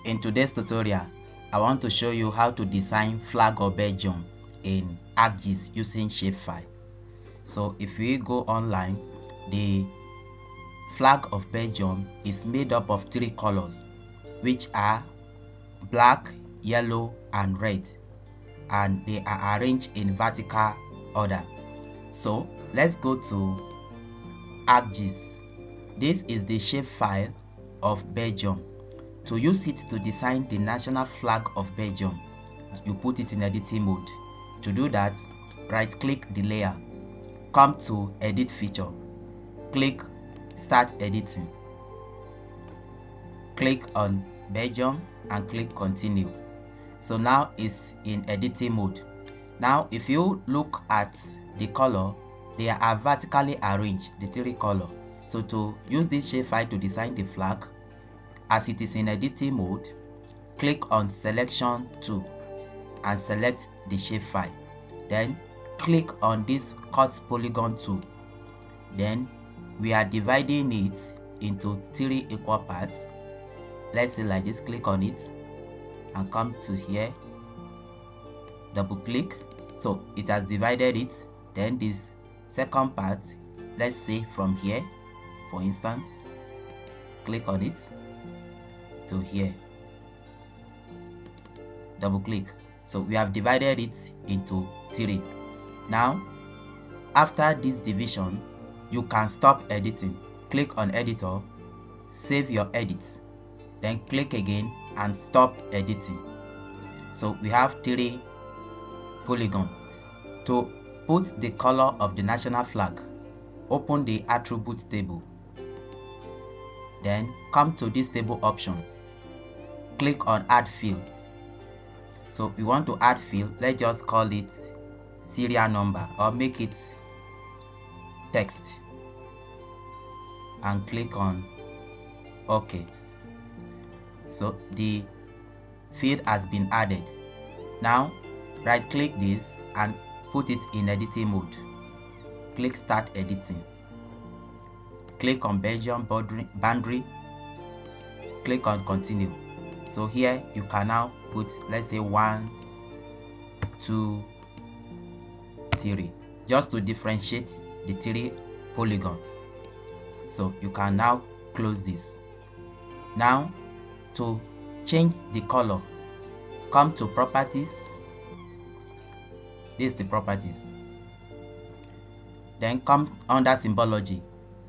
In today's tutorial, I want to show you how to design flag of Belgium in ArcGIS using shapefile. So if we go online, the flag of Belgium is made up of three colors, which are black, yellow, and red, and they are arranged in vertical order. So let's go to ArcGIS. This is the shapefile of Belgium. To use it to design the national flag of Belgium, you put it in editing mode. To do that, right click the layer, come to edit feature, click start editing, click on Belgium and click continue. So now it's in editing mode. Now if you look at the color, they are vertically arranged, the three color. So to use this shapefile to design the flag, as it is in editing mode, click on selection tool and select the shapefile. Then click on this cut polygon tool. Then we are dividing it into three equal parts. Let's say like this, click on it and come to here, double click. So it has divided it. Then this second part, let's say from here, for instance, click on it to here, double click. So we have divided it into three. Now after this division, you can stop editing. Click on editor, save your edits, then click again and stop editing. So we have three polygons. To put the color of the national flag, open the attribute table, then come to this table options, click on add field. So we want to add field, let's just call it serial number or make it text, and click on OK. So the field has been added. Now right click this and put it in editing mode. Click start editing, click on Belgium boundary, click on continue. So here you can now put, let's say 1, 2, 3, just to differentiate the three polygon. So you can now close this. Now to change the color, come to properties. This is the properties. Then come under symbology,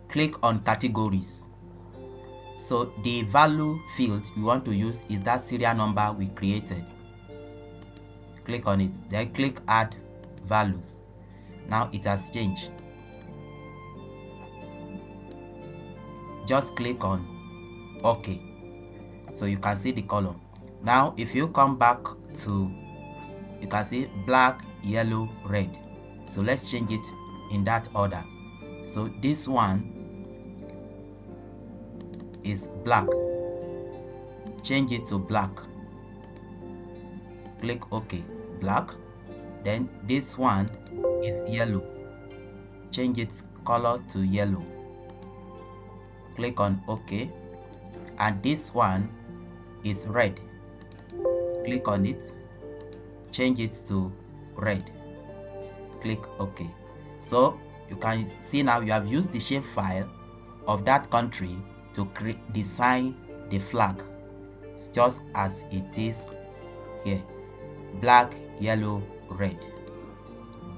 click on categories. So the value field we want to use is that serial number we created. Click on it, then click add values. Now it has changed. Just click on OK. So you can see the color. Now if you come back to, you can see black, yellow, red. So let's change it in that order. So this one is black, change it to black, click OK, black. Then this one is yellow, change its color to yellow, click on OK. And this one is red, click on it, change it to red, click OK. So you can see now you have used the shapefile of that country to design the flag just as it is here: black, yellow, red,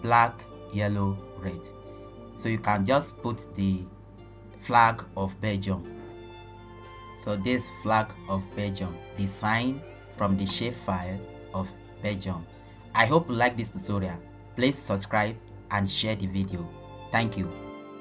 black, yellow, red. So you can just put the flag of Belgium. So this flag of Belgium designed from the shapefile of Belgium. I hope you like this tutorial. Please subscribe and share the video. Thank you.